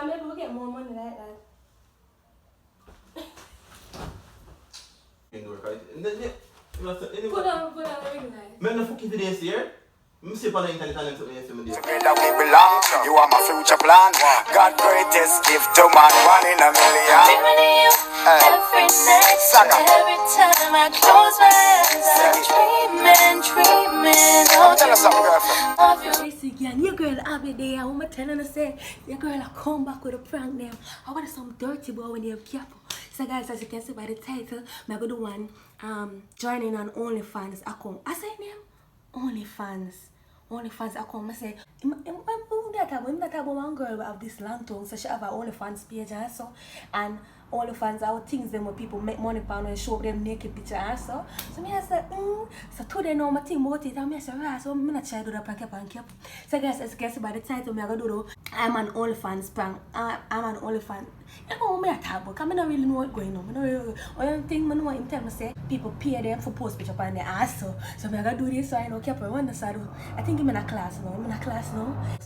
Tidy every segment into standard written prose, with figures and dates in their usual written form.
maybe we'll get more money like that. Put on the ring light. I'm not fucking this here. I'm see on the internet and something else. Together we belong. You are my future plan. God greatest gift to man, 1 in a million. Every night, every time I close my eyes, I'm dreaming Tell us something, girlfriend. of you. Again, your girl Abbi there, I'm telling her say, your girl I come back with a prank name. I want some dirty boy when you have capo. So guys, as you can see by the title, I'm gonna do one joining on OnlyFans account. I say name OnlyFans. OnlyFans account. I say, I'm not about one girl who have this long tongue, so she have her OnlyFans page also. And OnlyFans are things them where people make money from and show up them naked picture also. So me I say, so today now my thing about it, and I say, right, so I'm not try to do that prank up. So guys, as you can see by the title, I'm gonna do I'm an OnlyFans prank. I'm an OnlyFans. You know what I talk about, because I don't really know what's going on. I don't really, only thing I know him tell me say, people pay them for post picture on their ass. So I'm going to do this so I know keep on so I think I'm in a class now. So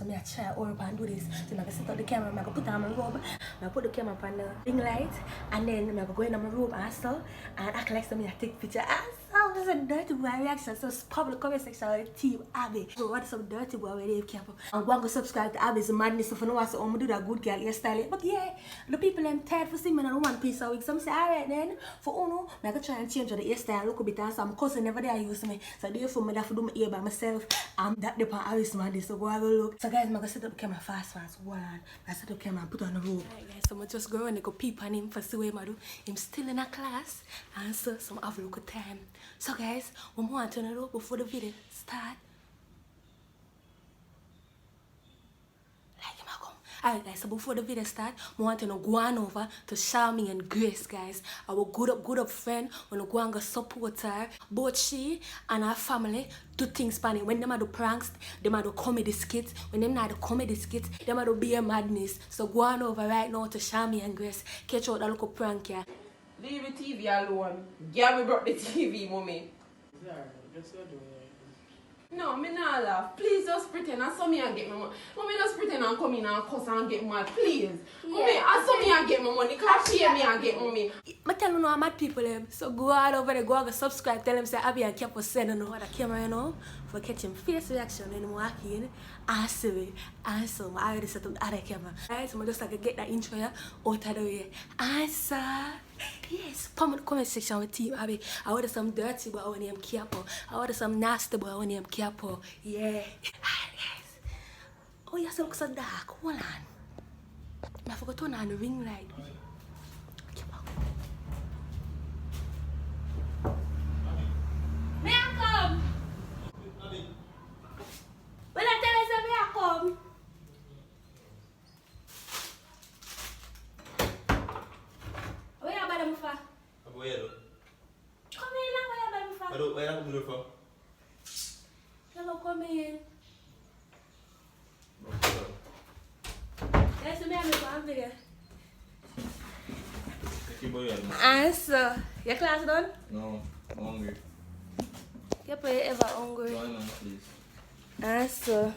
I'm going to try over and do this. So I'm going to set up the camera, I'm going to put on my robe, I'm going to put the camera on the ring light, and then I'm going to go in my room also, and act like I'm going to take picture. So it's a dirty boy reaction. So it's public comment section with Team Abbi. So what is some dirty boy where they keep I'm going to subscribe to Abbi's madness if you know what so I'm going to do that good girl hairstyle. But yeah, the people them tired for seeing me on one piece a week. So I say, alright then, for Uno, I'm going to try and change the hairstyle look a bit and some cousin never there use me. So therefore I have to do my hair by myself. That depends on Abbi's madness. So go have a look. So guys, I'm going to set up the camera fast. One, I set up the camera and put on the robe. Alright guys, so I'm just go and go peep on him for see what I do. I'm still in a class and so I'm have a look at time. So guys, we want to turn it up before the video start. Alright guys, so before the video start, I want to go on over to Charmy and Grace, guys. Our good up friend, when we go and go support her. Both she and her family do things funny. When them do pranks, them do comedy skits. When them not do comedy skits, them do be a madness. So go on over right now to Charmy and Grace. Catch out that little prank here. Leave the TV alone. Gabby brought the TV, mommy. Just go do it. No, me not laugh. Please just pretend I saw me and get my money. Mommy just pretend and come in and cuss and get mad. Please. Yeah. Mommy, I saw me and get my money. Can't pay me and get money. I tell you no mad people them. So go all over there, go and subscribe, tell them say Abbi and Kepo send you know the camera you know for catching face reaction and walking. Answer it. Answer. I already set up the other camera. Alright, so I just like to get that intro here out of the way. Answer. Yes, comment section with Team Abbi. I order some dirty boy when I'm Kepo. I order some nasty boy when I'm Kepo. Yeah. Alright guys. Oh you look so dark. Hold on. I forgot to turn on the ring light. May I come? Will I tell us may I come? Where are you for? Where you do? Come in now, where are you for? Where are you for? Hello, come in. Yes, me and my video. Answer. Your class done? No, I'm hungry. You ever hungry? Join on, please. Answer.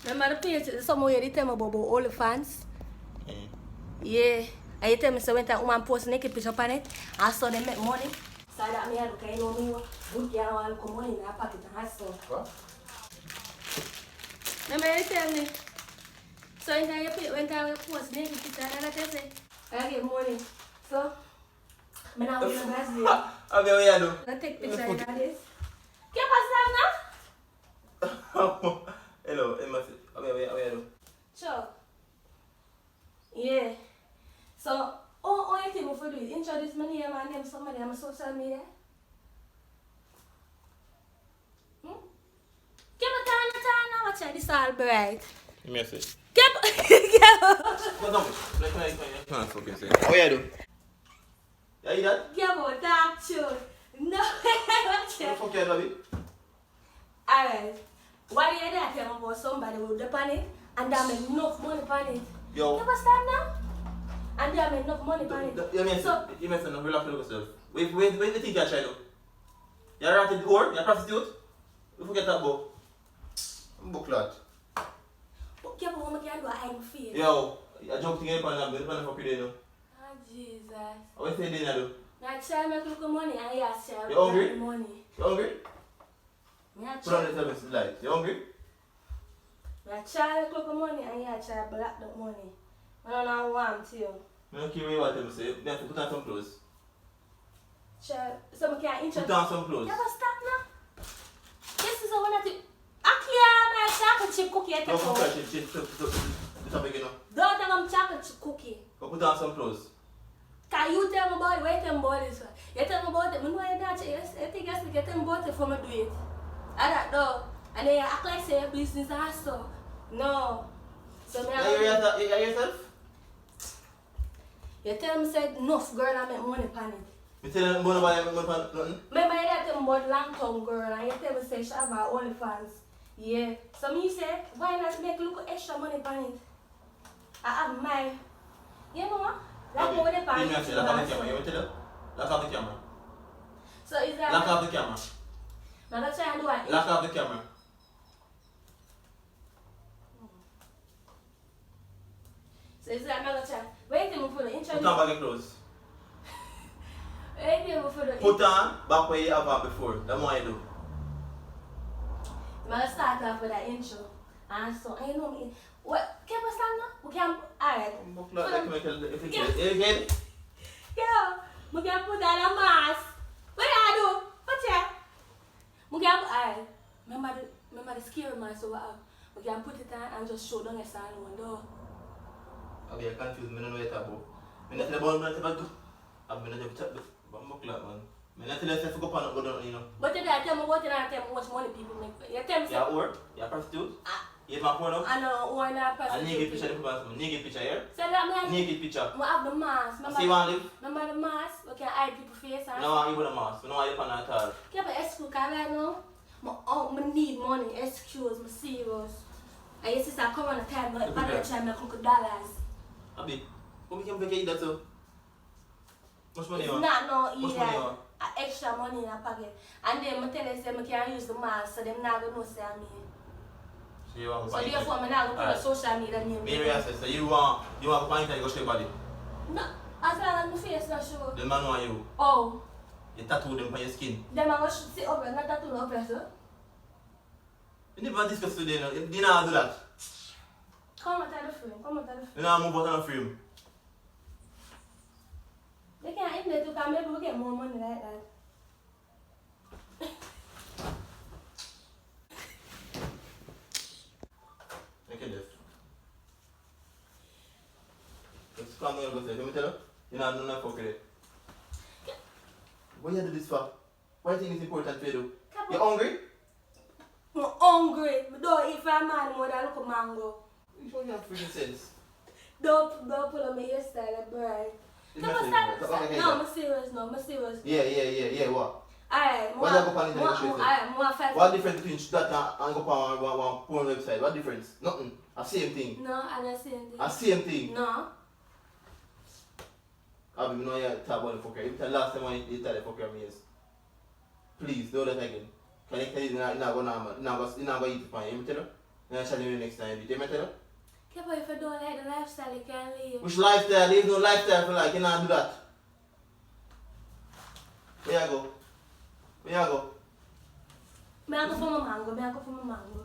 Remember the page, somewhere you tell me about OnlyFans? Yeah. And you tell me so when that woman post naked picture on it, I saw them make money. So that me I look, I know me, good girl, I look money in her pocket and I saw. What? Remember you tell me? So when you post naked picture and I say, I get money. So, I'm not going to Brazil. Abbi, what you do? I take picture of this. Can you pass that now? Hello, Abbi, what you do? Sure. Yeah. So, all you think we do is introduce my name and name somebody on my social media. Give me time now, watch out, this all bright. Give me a sec. What you do? Yeah, you that? Give me that tune. No, watch What the out. fuck you do, Abbi? Alright. While you're there, tell me about somebody will depend it and they make enough money on it. Yo. You understand now? And they make enough money on it. You mean So, no, relax yourself. Wait, do you think you're trying to? You're a ratted whore? You're a prostitute? You forget that, bro. Book lot. But careful what I can do, I hide my face. Yo, I joke to get on the fuck you doing? Oh, Jesus. What you say dinner do? Now try make look money and yes, try You hungry? make money. You hungry? Me a Put on try. the service light. You hungry? Me a try make look money and yeah, try black the money. I don't want to. I don't care what you say. You have to put on some clothes. Try, so I can Put introduce. on some clothes. Never stop now. This is a one of the. I clear my chocolate chip cookie at the Don't come phone. fresh. It's a big enough. Don't tell them chocolate chip cookie. Go put on some clothes. Can you tell me about it? Where you tell me about this one? You tell me about it. I know you're not. I think I should get them about it for me to do it. I don't know. And then you act like say business and stuff. No. So me You hear yourself? you tell me say enough girl I make money pan it. You tell them about nothing? Remember you tell me about long term girl and you tell me say she have her OnlyFans. Yeah. So me say why not make look extra money pan it? I have my. You know what? Like how they pan Lock off the camera. You want to tell them? Lock off the camera. So is that? Lock off the camera. I'm gonna try and do it. Lock off the camera. So is that I'm gonna try? Wait till me for the intro. Put on back your clothes. Wait till me for the Put on back where you have on before. That's what you do. I'm gonna start off with that intro. And so I know me. What? Can we stand now? We can. Alright. Book lot like make if you get it. Yeah. We can put on a mask. What do I do? What's that? We can put. Alright. Remember the scary mask so we have. We can put it on and just show down a stand window. Abbi, I confused. I don't know what you're talking about. I don't tell you about it. I'm not tell you about book lot, man. I don't tell you if you go on go down, you know. But then I tell me what and I tell me what money people make. You tell me. You're work. You're prostitute. You have my porn up. I know one and a A naked picture. Naked picture here. So that means. Naked picture. We have the mask. See you want to live? Remember the mask? We can hide people's face and No, you want a mask. No, you want at all. yeah, but excuse me, right now, I need money. Excuse me, serious. And your sister come on the time, but I don't try to make $100. Abbi, how we can make you that so? Much money It's you want? not no Much either. money you want? Extra money in a pocket. And then I tell them say I can use the mask, so them not gonna know say I'm me. So you want to So find therefore, I'm not gonna put Alright. the social media name. Mary says, so you want to find and you go straight body. No, as long as my face not show. The man want you. Oh, You tattoo them on your skin. them I go sit up there, not that to up there, sir. You never discuss today, no? You don't do that. Come out of the frame, come out of the frame. You don't move out of the frame. They can't end it because maybe we get more money like that. Make it left. Let's come here and go say, let me tell you, you're not doing that fuck with it. What you do this for? Why do you think it's important for you do? You hungry? I'm hungry. I don't eat for a man more than look at mango. You don't have freaking sense. Don't pull on my hairstyle, bro. It's No, not serious. no, I'm serious, no, I'm serious. Yeah, what? Alright, What you go on the negotiation? more 5. What difference between that and go on one porn website? What difference? Nothing. A same thing. No, I'm not saying A this. same thing. No. Abbi, you know you talk about the fucker. You tell last time when you tell the fucker me is. Please, do that again. Can you tell you you're not going to eat it, man? You tell you? I'll tell you next time. You tell you? Okay, but if I don't like the lifestyle, you can't leave. Which lifestyle? Leave no lifestyle for like, you not do that. Where you go? Where you go? I go for my mango.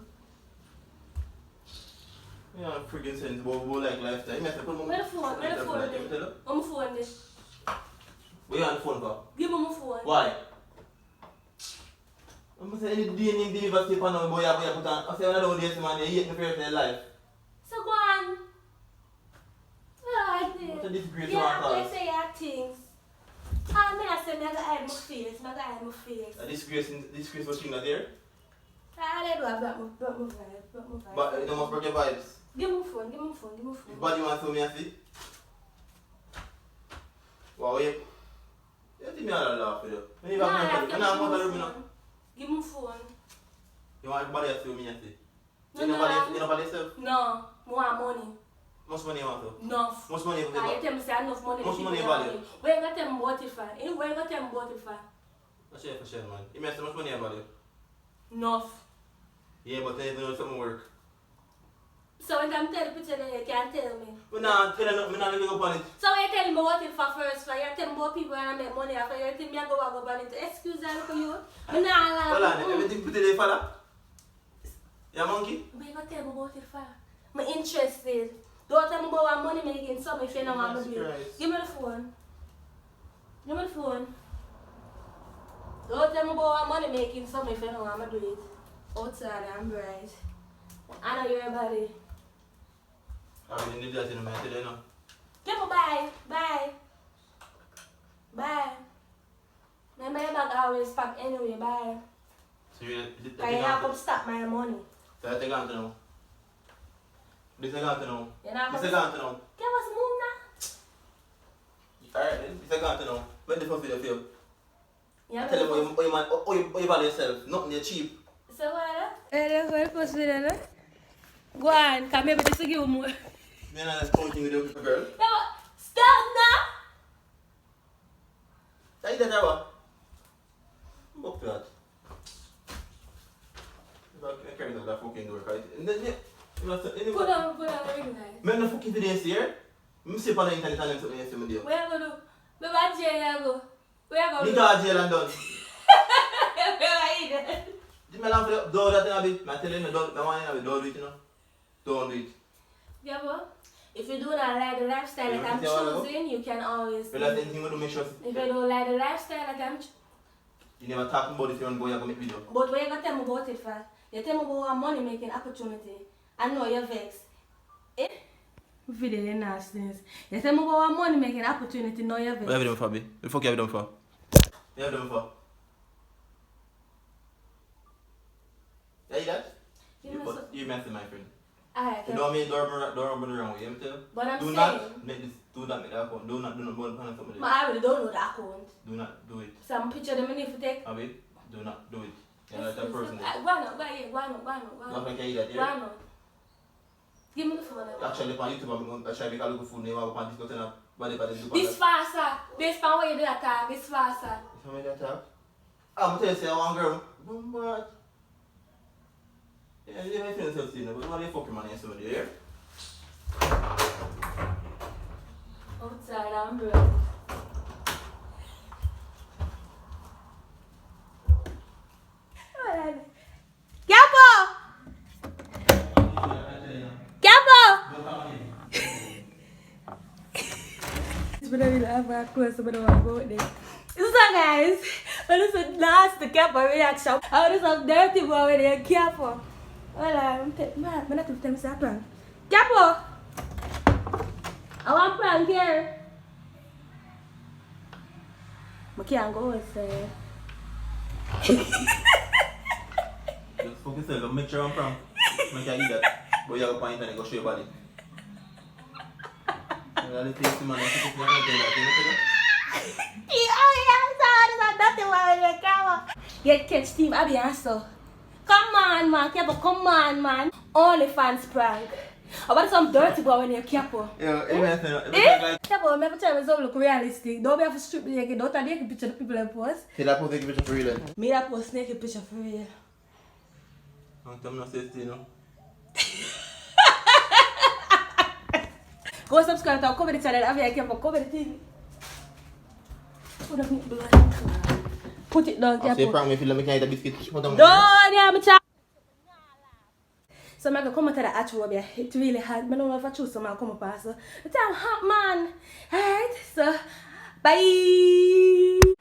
You have freaking sense about like lifestyle. You must put Where the phone? You tell you? I'm phone this. Where you on the phone for? Give me my phone. Why? I'm saying any DNA deliver tape on the boy you put on. I say I don't know man, you hate me for your life. So go on. Right there. What a disgrace you Yeah, want I to say your things. I say I gotta hide my face. A disgrace what thing not there? I do have that my vibe. But you don't want to break your vibes. Give me phone. If body want to me I see. Wow, you think me all laugh with you? When you have no Give me phone. You want body to me I see. No, You know body yourself? No, more money. Much money you want to? Enough. Much money you You want tell me say enough money. Much money people value? don't give. Where you got them bought it for? Where you got them bought it for? to? Share for share man. You must have much money about you. Enough. Yeah, but then you know something work. So when I'm telling picture there, you can't tell me. But nah, tell her I'm not living up on it. So when you tell me what it for first, for you tell me about people and I make money after you tell me I go on it. Excuse me for you. Me nah Hold on, everything put it there, fella. Yeah, monkey? But you gotta tell me about it for. I'm interested. Don't tell me about what money making something if you don't want to do it. Give me the phone. Give me the phone. Don't tell me about what money making something if you don't want to do it. Outside, I'm bright. I know your body. I really need that in my head, you know. Give me bye. Bye. Bye. My bag always pack anyway. Bye. So you Can you have to stop my money? So I take on to know. This is going to know. You're not This is going to know. Give us move now. Alright then, this is going to know. When the first video feel? Yeah, Tell them how you value yourself. Nothing you're cheap. So what? What first video? Go on, come here, but give more. Me and I just counting with the girl. No, stop now. Say that ever. Fuck that. I can't that fucking door, right? And then, Put on the ring light. I'm not fucking videos here. I'm sleep on the internet and something else to do. Where you go do? Where about jail you go? Where you go Me do? go to jail and done. Where you go? Did me laugh for do that thing a bit? I tell you, don't want to do it, you know. Don't do it. Yeah, but if you do not like the lifestyle that I'm choosing, you can always. But that's anything we do, make sure. If you don't like the lifestyle that I'm choosing. You never talk about it if you want to go and make video. But what you gonna tell me about it for? You tell me about a money making opportunity. I know you're vexed. Eh? Video the nastiness. You tell me about a money making opportunity, know you're vexed. What have you done for, Abbi? What the fuck have you done for? What have you done for? Yeah, you that? You messing my friend. Alright. You don't make door run around with you, tell you? But I'm do saying. not make this, do not make that account. Do not put on somebody. I already don't know the account. Do not do it. Some picture them in if you take. Abbi, do not do it. You're not that person. Go on. Not like I that, Go yeah? on. Give me the phone. Actually, on YouTube, I'm going to try to make a look food name on this button up. This faster. Based on what you do that time, this faster. You tell me that talk? I'm telling you, one girl. But yeah, you might feel yourself still, but what the fuck man is somebody here? Outside, I'm ready. Capo! Capo! But I have a close, but I want to go there. So guys, this is last the Capo reaction. I want some dirty boy with a Capo. Well, I'm not to tell me something. Capo! I want prank here. I can't go outside. Just focus yourself, make sure I'm prank. Make sure you eat that. But you have a point and go show your body. Let's take some money. Get catch team Abbi answer. Come on man, Capo, come on man. Only fans prank. I want some dirty boy when you're Capo. Yeah, Capo, I'm never trying to look realistic. Don't be have to strip me again. Don't take a picture of the people I post. see that post, take a picture for real. Me that post naked picture for real. I'm not saying, you know. Go subscribe to our comedy channel, Abbi Capo Comedy TV. Put it down, I'll say Capo. prank me if you let me eat a biscuit. Don't, yeah, I'm trying. So I'm going to come to the actual beer. It's really hard. I don't know if I choose someone to come past. The time hot, man. Alright, so bye.